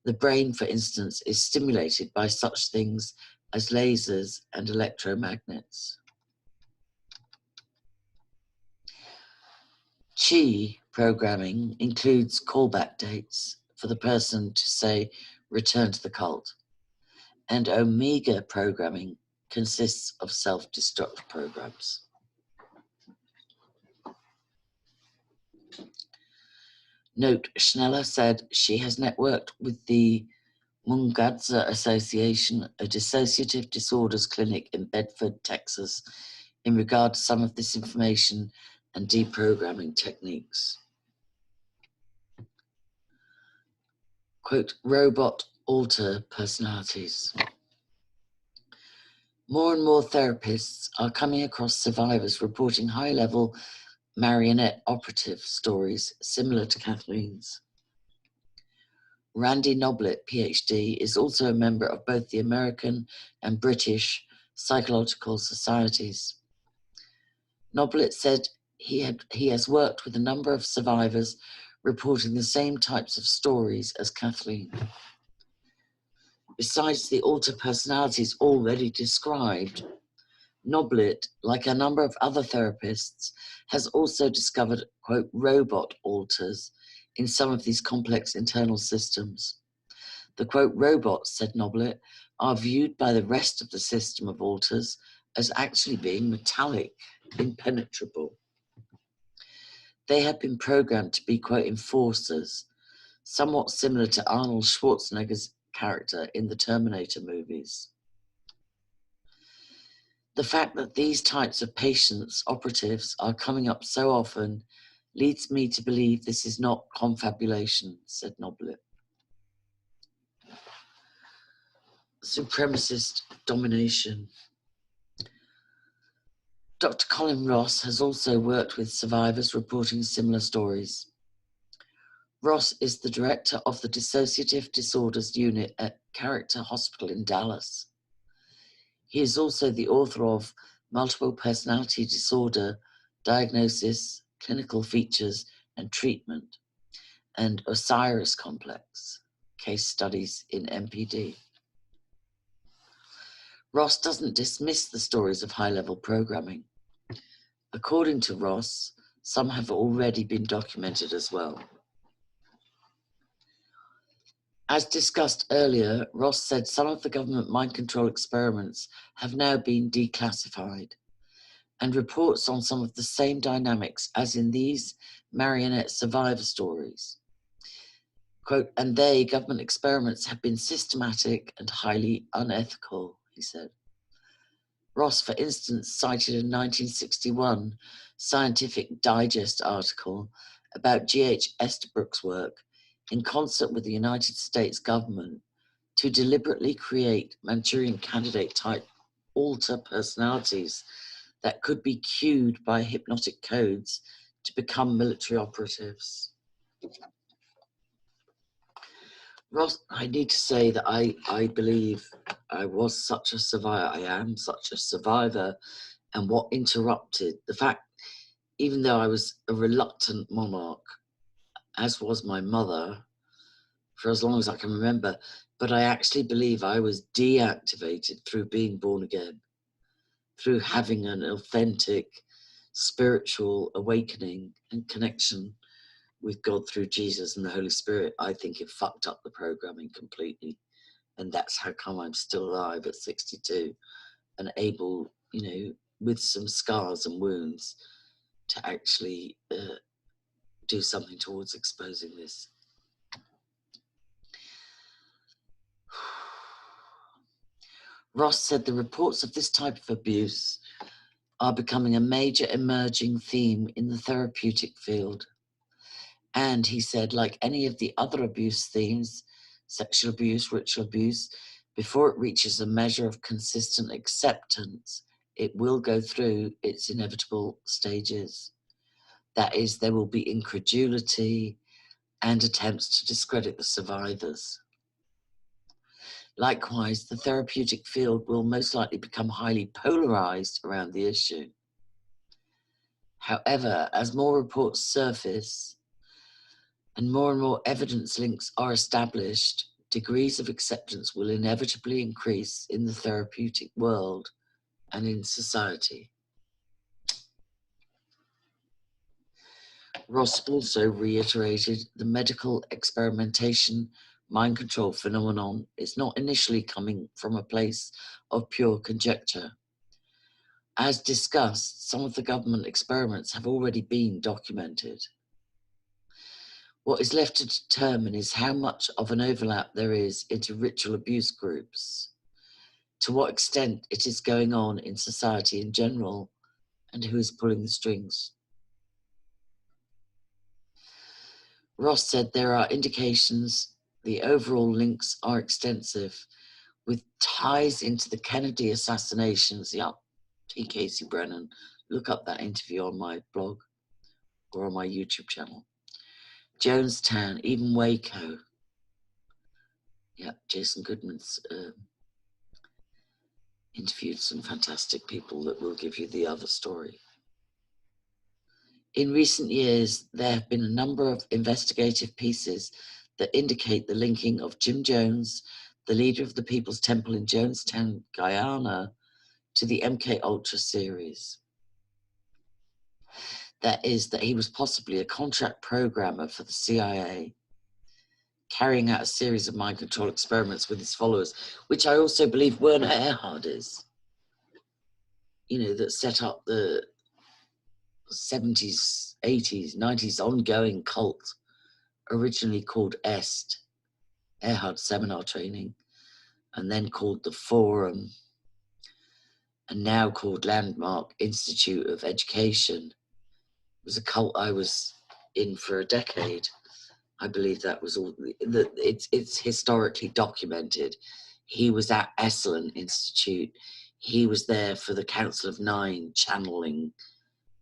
The brain, for instance, is stimulated by such things as lasers and electromagnets. Chi programming includes callback dates for the person to say, return to the cult. And Omega programming consists of self-destruct programs. Note, Schneller said she has networked with the Mungadza Association, a dissociative disorders clinic in Bedford, Texas, in regard to some of this information and deprogramming techniques. Quote, robot alter personalities. More and more therapists are coming across survivors reporting high-level marionette operative stories similar to Kathleen's. Randy Noblitt, PhD, is also a member of both the American and British Psychological Societies. Noblitt said he has worked with a number of survivors reporting the same types of stories as Kathleen. Besides the alter personalities already described, Noblitt, like a number of other therapists, has also discovered, quote, robot alters in some of these complex internal systems. The, quote, robots, said Noblitt, are viewed by the rest of the system of alters as actually being metallic, impenetrable. They have been programmed to be, quote, enforcers, somewhat similar to Arnold Schwarzenegger's character in the Terminator movies. The fact that these types of patients, operatives, are coming up so often leads me to believe this is not confabulation, said Noblitt. Supremacist domination. Dr. Colin Ross has also worked with survivors reporting similar stories. Ross is the director of the Dissociative Disorders Unit at Character Hospital in Dallas. He is also the author of Multiple Personality Disorder, Diagnosis, Clinical Features and Treatment, and Osiris Complex, Case Studies in MPD. Ross doesn't dismiss the stories of high-level programming. According to Ross, some have already been documented as well. As discussed earlier, Ross said some of the government mind control experiments have now been declassified, and reports on some of the same dynamics as in these marionette survivor stories. Quote, and government experiments have been systematic and highly unethical, he said. Ross, for instance, cited a 1961 Scientific Digest article about G.H. Estabrook's work in concert with the United States government to deliberately create Manchurian candidate-type alter personalities that could be cued by hypnotic codes to become military operatives. Ross, I need to say that I believe I was such a survivor, I am such a survivor, and what interrupted the fact, even though I was a reluctant monarch, as was my mother, for as long as I can remember, but I actually believe I was deactivated through being born again, through having an authentic spiritual awakening and connection with God through Jesus and the Holy Spirit. I think it fucked up the programming completely. And that's how come I'm still alive at 62 and able, you know, with some scars and wounds to actually do something towards exposing this. Ross said the reports of this type of abuse are becoming a major emerging theme in the therapeutic field. And he said, like any of the other abuse themes, sexual abuse, ritual abuse, before it reaches a measure of consistent acceptance, it will go through its inevitable stages. That is, there will be incredulity and attempts to discredit the survivors. Likewise, the therapeutic field will most likely become highly polarized around the issue. However, as more reports surface and more evidence links are established, degrees of acceptance will inevitably increase in the therapeutic world and in society. Ross also reiterated the medical experimentation mind control phenomenon is not initially coming from a place of pure conjecture. As discussed, some of the government experiments have already been documented. What is left to determine is how much of an overlap there is into ritual abuse groups, to what extent it is going on in society in general, and who is pulling the strings. Ross said there are indications the overall links are extensive, with ties into the Kennedy assassinations. Yeah, T. Casey Brennan. Look up that interview on my blog or on my YouTube channel. Jonestown, even Waco. Yeah, Jason Goodman's interviewed some fantastic people that will give you the other story. In recent years, there have been a number of investigative pieces that indicate the linking of Jim Jones, the leader of the People's Temple in Jonestown, Guyana, to the MK Ultra series. That is, that he was possibly a contract programmer for the CIA, carrying out a series of mind control experiments with his followers, which I also believe Werner Erhard is, you know, that set up the 70s, 80s, 90s ongoing cult, originally called EST, Erhard Seminar Training, and then called the Forum, and now called Landmark Institute of Education. It was a cult I was in for a decade. I believe that was all. It's historically documented. He was at Esalen Institute. He was there for the Council of Nine channeling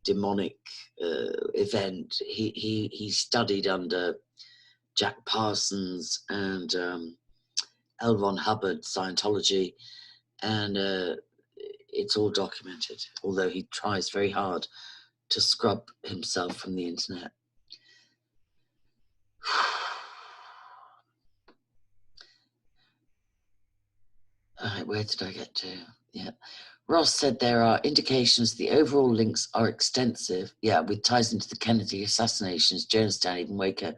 demonic event. He studied under Jack Parsons and L. Ron Hubbard, Scientology, and it's all documented, although he tries very hard to scrub himself from the internet. All right, where did I get to? Yeah. Ross said there are indications the overall links are extensive. Yeah, with ties into the Kennedy assassinations, Jonestown, even Waco.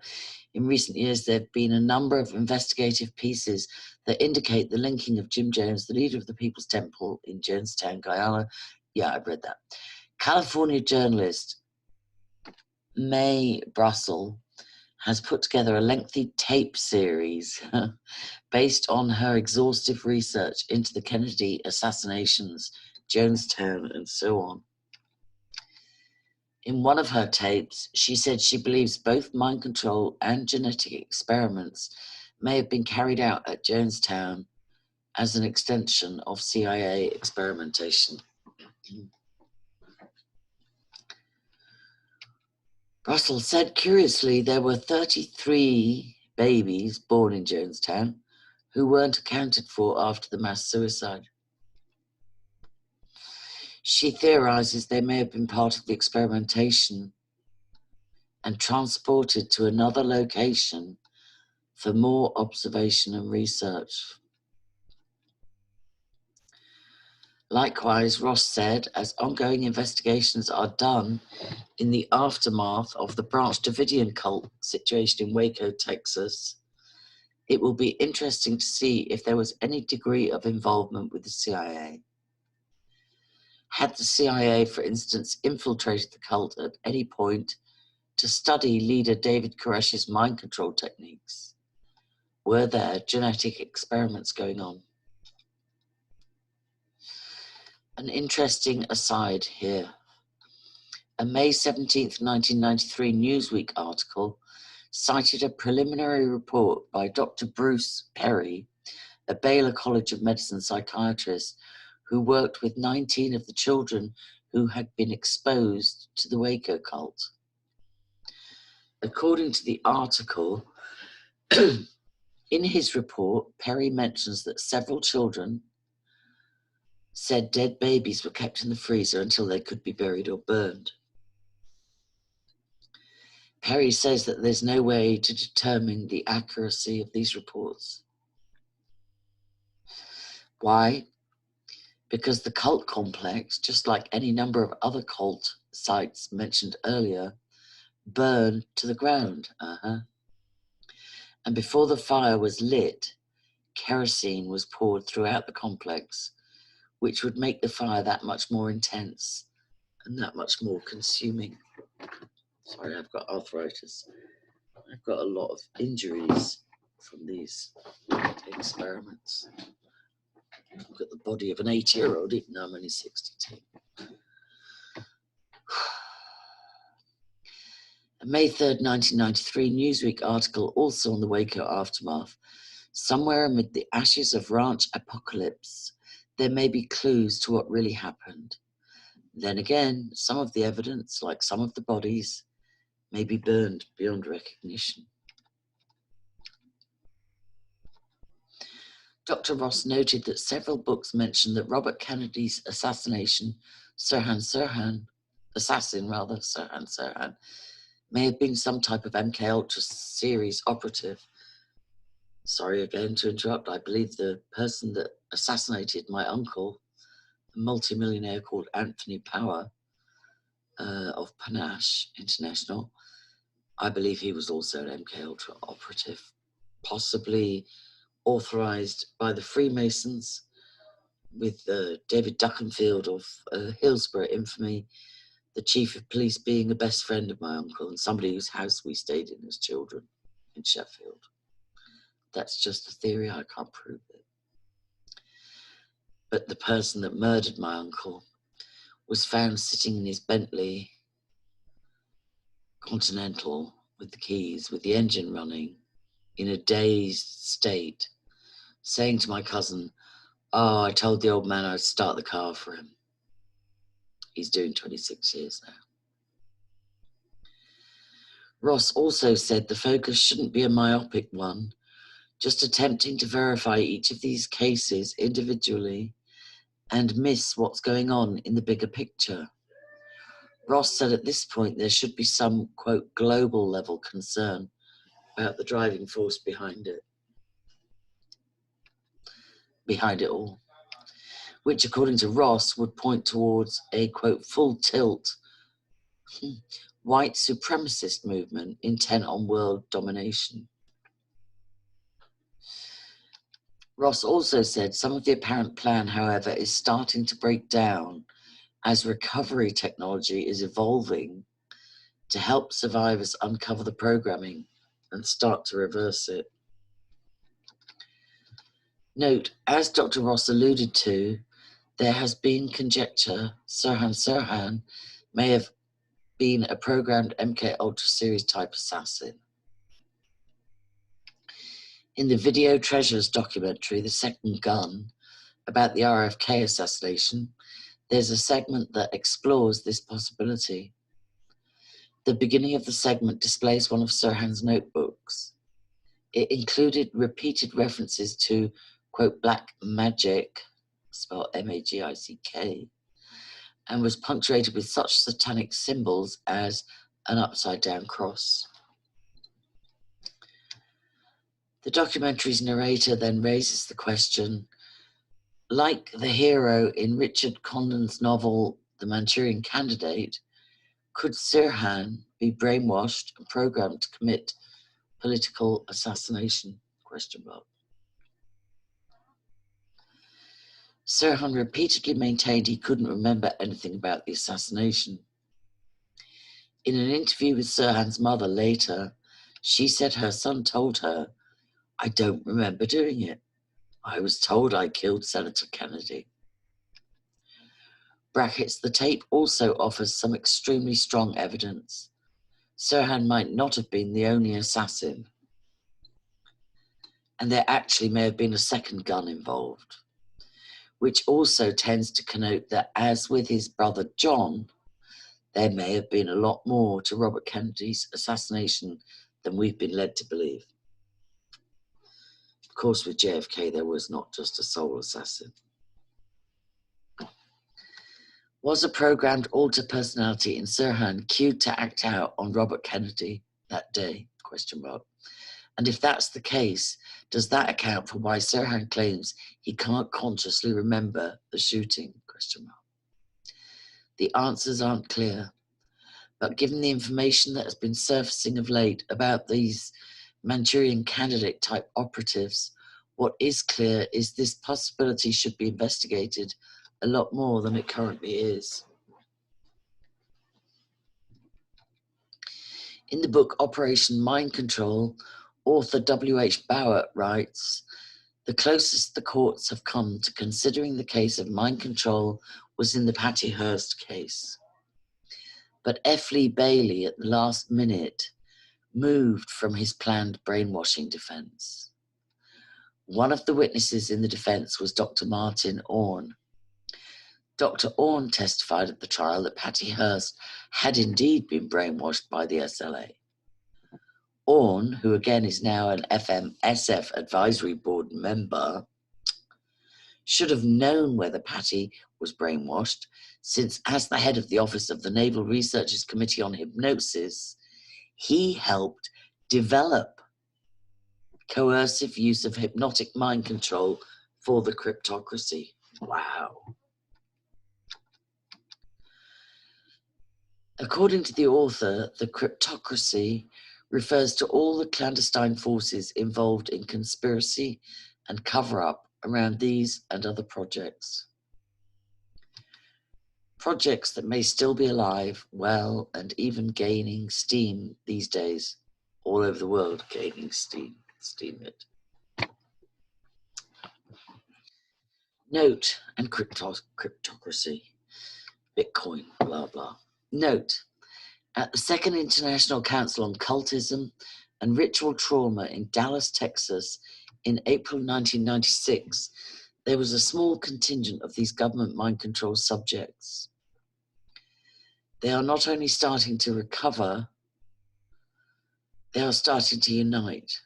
In recent years, there have been a number of investigative pieces that indicate the linking of Jim Jones, the leader of the People's Temple in Jonestown, Guyana. Yeah, I've read that. California journalist Mae Brussel has put together a lengthy tape series based on her exhaustive research into the Kennedy assassinations, Jonestown, and so on. In one of her tapes, she said she believes both mind control and genetic experiments may have been carried out at Jonestown as an extension of CIA experimentation. Russell said, curiously, there were 33 babies born in Jonestown who weren't accounted for after the mass suicide. She theorizes they may have been part of the experimentation and transported to another location for more observation and research. Likewise, Ross said, as ongoing investigations are done in the aftermath of the Branch Davidian cult situation in Waco, Texas, it will be interesting to see if there was any degree of involvement with the CIA. Had the CIA, for instance, infiltrated the cult at any point to study leader David Koresh's mind control techniques? Were there genetic experiments going on? An interesting aside here. A May 17th, 1993 Newsweek article cited a preliminary report by Dr. Bruce Perry, a Baylor College of Medicine psychiatrist who worked with 19 of the children who had been exposed to the Waco cult. According to the article, in his report, Perry mentions that several children said dead babies were kept in the freezer until they could be buried or burned. Perry says that there's no way to determine the accuracy of these reports. Why? Because the cult complex, just like any number of other cult sites mentioned earlier, burned to the ground. And before the fire was lit, kerosene was poured throughout the complex, which would make the fire that much more intense and that much more consuming. Sorry, I've got arthritis. I've got a lot of injuries from these experiments. Look at the body of an 80-year-old, even though I'm only 62. A May 3rd, 1993 Newsweek article, also on the Waco aftermath. Somewhere amid the ashes of ranch apocalypse, there may be clues to what really happened. Then again, some of the evidence, like some of the bodies, may be burned beyond recognition. Dr. Ross noted that several books mention that Robert Kennedy's assassin, Sirhan Sirhan, may have been some type of MK Ultra series operative. Sorry again to interrupt. I believe the person that assassinated my uncle, a multimillionaire called Anthony Power of Panache International, I believe he was also an MK Ultra operative, possibly authorized by the Freemasons, with David Duckenfield of Hillsborough infamy, the chief of police being a best friend of my uncle and somebody whose house we stayed in as children in Sheffield. That's just a theory, I can't prove it. But the person that murdered my uncle was found sitting in his Bentley Continental with the keys, with the engine running, in a dazed state, saying to my cousin, "Oh, I told the old man I'd start the car for him." He's doing 26 years now. Ross also said the focus shouldn't be a myopic one, just attempting to verify each of these cases individually and miss what's going on in the bigger picture. Ross said at this point there should be some, quote, global level concern about the driving force behind it all, which according to Ross would point towards a, quote, full tilt white supremacist movement intent on world domination. Ross also said some of the apparent plan, however, is starting to break down as recovery technology is evolving to help survivors uncover the programming and start to reverse it. Note, as Dr. Ross alluded to, there has been conjecture Sirhan Sirhan may have been a programmed MK Ultra series type assassin. In the Video Treasures documentary, The Second Gun, about the RFK assassination, there's a segment that explores this possibility. The beginning of the segment displays one of Sirhan's notebooks. It included repeated references to, quote, black magic, spelled M-A-G-I-C-K, and was punctuated with such satanic symbols as an upside-down cross. The documentary's narrator then raises the question, like the hero in Richard Condon's novel The Manchurian Candidate, could Sirhan be brainwashed and programmed to commit political assassination? ? Sirhan repeatedly maintained he couldn't remember anything about the assassination. In an interview with Sirhan's mother later, she said her son told her, "I don't remember doing it. I was told I killed Senator Kennedy." The tape also offers some extremely strong evidence. Sirhan might not have been the only assassin, and there actually may have been a second gun involved, which also tends to connote that, as with his brother John, there may have been a lot more to Robert Kennedy's assassination than we've been led to believe. Of course, with JFK, there was not just a sole assassin. Was a programmed alter personality in Sirhan cued to act out on Robert Kennedy that day? ? And if that's the case, does that account for why Sirhan claims he can't consciously remember the shooting? ? The answers aren't clear, but given the information that has been surfacing of late about these Manchurian Candidate type operatives, what is clear is this possibility should be investigated a lot more than it currently is. In the book Operation Mind Control, author W.H. Bauer writes, "The closest the courts have come to considering the case of mind control was in the Patty Hearst case. But F. Lee Bailey at the last minute moved from his planned brainwashing defense. One of the witnesses in the defense was Dr. Martin Orne. Dr. Orne testified at the trial that Patty Hearst had indeed been brainwashed by the SLA. Orne, who again is now an FMSF advisory board member, should have known whether Patty was brainwashed, since as the head of the Office of the Naval Researchers Committee on Hypnosis, he helped develop coercive use of hypnotic mind control for the cryptocracy." Wow. According to the author, the cryptocracy refers to all the clandestine forces involved in conspiracy and cover-up around these and other projects. Projects that may still be alive, well, and even gaining steam these days, all over the world, gaining steam it. Note and cryptocracy, Bitcoin, blah, blah. Note, at the Second International Council on Cultism and Ritual Trauma in Dallas, Texas, in April 1996, there was a small contingent of these government mind control subjects. They are not only starting to recover, they are starting to unite.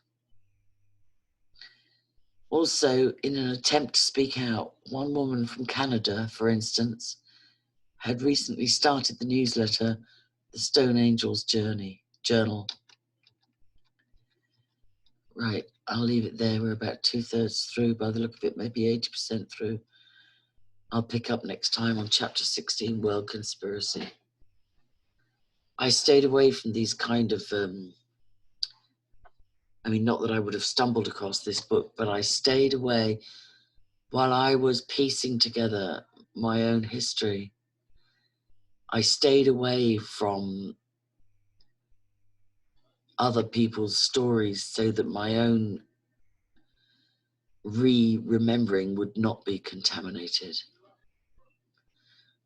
Also, in an attempt to speak out, one woman from Canada, for instance, had recently started the newsletter, The Stone Angel's Journal. Right, I'll leave it there. We're about 2/3 through by the look of it, maybe 80% through. I'll pick up next time on chapter 16, World Conspiracy. I stayed away from these kind of, not that I would have stumbled across this book, but I stayed away while I was piecing together my own history. I stayed away from other people's stories so that my own remembering would not be contaminated.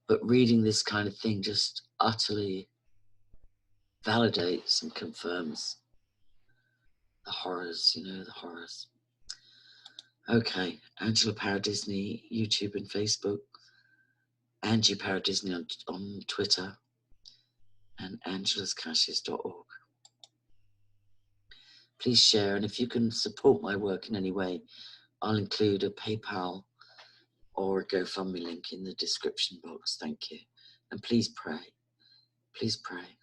But reading this kind of thing just utterly validates and confirms the horrors, the horrors. Okay, Angela Paradisney, YouTube and Facebook, Angie Paradisney on Twitter, and angelascaches.org. Please share, and if you can support my work in any way, I'll include a PayPal or a GoFundMe link in the description box. Thank you. And please pray. Please pray.